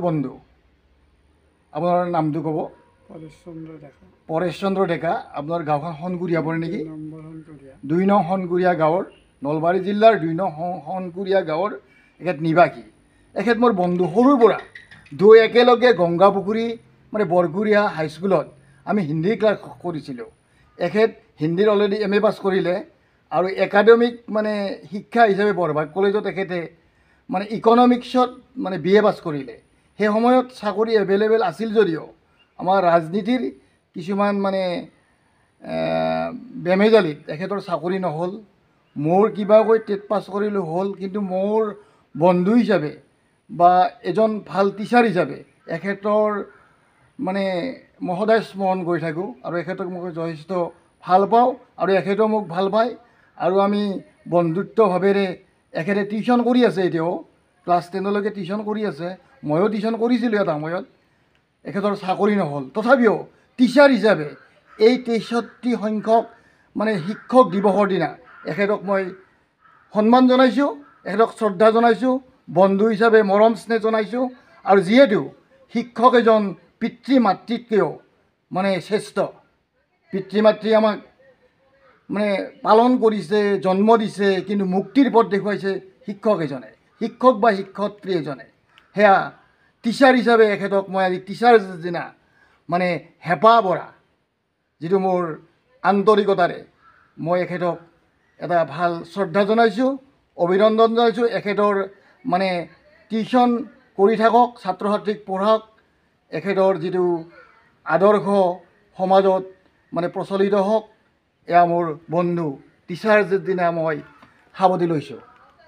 বন্ধু আপোনাৰ নামটো ক'ব। পৰেশচন্দ্ৰ ডেকা। আপোনাৰ গাঁওখন হনগুৰীয়া পৰে নেকি? ২ নং হনগুৰীয়া গাঁৱৰ, নলবাৰী জিলাৰ ২ নং হনগুৰীয়া গাঁৱৰ এখেত নিবাসী। এখেত মোৰ বন্ধু সৰুৰ পৰা। দুই একেলগে গংগাপুখুৰী বৰগুৰীয়া হাইস্কুলত আমি হিন্দী ক্লাছ কৰিছিলোঁ। এখেত হিন্দীৰ অলৰেডি MA পাছ কৰিলে আৰু একাডেমিক শিক্ষা হিচাপে বৰভাগ কলেজত এখেতে ইকনমিক্সত BA পাছ কৰিলে। সেই সময়ত চাকৰি এভেইলেবল আছিল যদিও আমাৰ ৰাজনীতিৰ কিছুমান বেমেজালিত এখেতৰ চাকৰি নহ'ল। মোৰ কিবাকৈ টেট পাছ কৰিলোঁ হ'ল, কিন্তু মোৰ বন্ধু হিচাপে বা এজন ভাল টিচাৰ হিচাপে এখেতৰ মই সদায় স্মৰণ কৰি থাকোঁ আৰু এখেতক মই যথেষ্ট ভাল পাওঁ আৰু এখেতেও মোক ভাল পায়। আৰু আমি বন্ধুত্বভাৱেৰে এখেতে টিউশ্যন কৰি আছে, এতিয়াও ক্লাছ 10লৈকে টিউশ্যন কৰি আছে। ময়ো টিউশ্যন কৰিছিলোঁ এটা সময়ত। এখেতৰ চাকৰি নহ'ল, তথাপিও টিচাৰ হিচাপে এই 63 সংখ্যক শিক্ষক দিৱসৰ দিনা এখেতক মই সন্মান জনাইছোঁ, এখেতক শ্ৰদ্ধা জনাইছোঁ, বন্ধু হিচাপে মৰম স্নেহ জনাইছোঁ। আৰু যিহেতু শিক্ষক এজন পিতৃ মাতৃতকৈও শ্ৰেষ্ঠ। পিতৃ মাতৃ আমাক পালন কৰিছে, জন্ম দিছে, কিন্তু মুক্তিৰ পথ দেখুৱাইছে শিক্ষক এজনে, শিক্ষক বা শিক্ষয়িত্ৰী এজনে। সেয়া টিচাৰ হিচাপে এখেতক মই আজি টিচাৰ্ছ দিনা হেঁপাহ ভৰা যিটো মোৰ আন্তৰিকতাৰে মই এখেতক এটা ভাল শ্ৰদ্ধা জনাইছোঁ, অভিনন্দন জনাইছোঁ। এখেতৰ টিউশ্যন কৰি থাকক, ছাত্ৰ ছাত্ৰীক পঢ়াওক। এখেতৰ যিটো আদৰ্শ সমাজত প্ৰচলিত হওক। এয়া মোৰ বন্ধু টিচাৰ্ছ দিনা মই সাৱটি লৈছোঁ।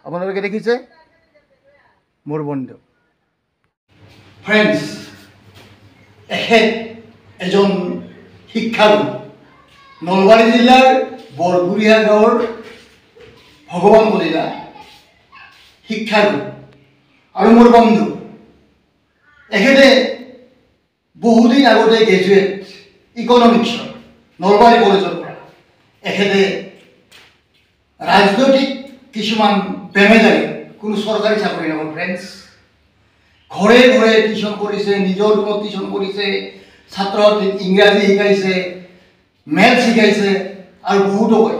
আপোনালোকে দেখিছে মোৰ বন্ধু। ফ্ৰেণ্ডছ, এখেত এজন শিক্ষাগুৰু, নলবাৰী জিলাৰ বৰগুৰীয়া গাঁৱৰ ভগৱান কলিতা শিক্ষাগুৰু আৰু মোৰ বন্ধু। এখেতে বহুদিন আগতে গ্ৰেজুৱেট ইকনমিক্সৰ নলবাৰী কলেজৰ পৰা। এখেতে ৰাজনৈতিক কিছুমান বেমেজালি কোনো চৰকাৰী চাকৰি নহ'ল। ফ্ৰেণ্ডছ, ঘৰে ঘৰে টিউশ্যন কৰিছে, নিজৰ ৰুমত টিউশ্যন কৰিছে, ছাত্ৰ ছাত্ৰীক ইংৰাজী শিকাইছে, মেথছ শিকাইছে আৰু বহুতকৈ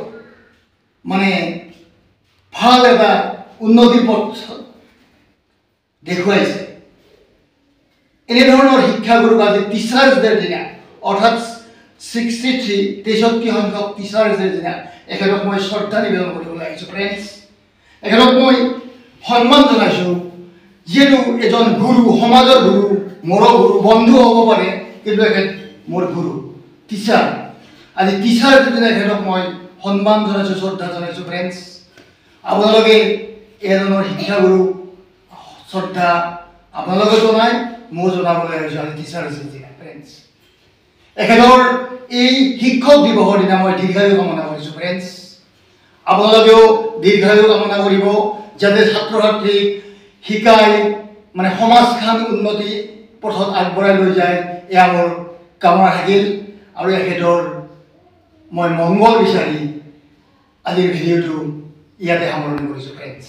ভাল এটা উন্নতিৰ পথ দেখুৱাইছে। এনেধৰণৰ শিক্ষাগুৰুক আজি টিচাৰ্ছ ডেৰ দিনা, অৰ্থাৎ 63 সংখ্যক টিচাৰ্ছ ডেৰ দিনা এখেতক মই শ্ৰদ্ধা নিবেদন কৰিবলৈ আহিছোঁ। ফ্ৰেণ্ডছ, এখেতক মই সন্মান জনাইছোঁ। যিহেতু এজন গুৰু, সমাজৰ গুৰু, মোৰো গুৰু, বন্ধু হ'ব পাৰে, কিন্তু এখেত মোৰ গুৰু, টিচাৰ। আজি টিচাৰ্ছ দিনা এখেতক মই সন্মান জনাইছোঁ, শ্ৰদ্ধা জনাইছোঁ। ফ্ৰেণ্ডছ, আপোনালোকে এজনৰ শিক্ষাগুৰু শ্ৰদ্ধা আপোনালোকে জনাই, মই জনাবলৈ আহিছোঁ আজি টিচাৰ্ছ দিনা। ফ্ৰেণ্ডছ, এখেতৰ এই শিক্ষক দিৱসৰ দিনা মই দীৰ্ঘায়ু কামনা কৰিছোঁ। ফ্ৰেণ্ডছ, আপোনালোকেও দীৰ্ঘায়ু কামনা কৰিব, যাতে ছাত্ৰ ছাত্ৰীক শিকাই সমাজখন উন্নতি পথত আগবঢ়াই লৈ যায়। এয়া মোৰ কামনা থাকিল আৰু এখেতৰ মই মংগল বিচাৰি আজিৰ ভিডিঅ'টো ইয়াতে সামৰণি কৰিছোঁ। ফ্ৰেণ্ডছ।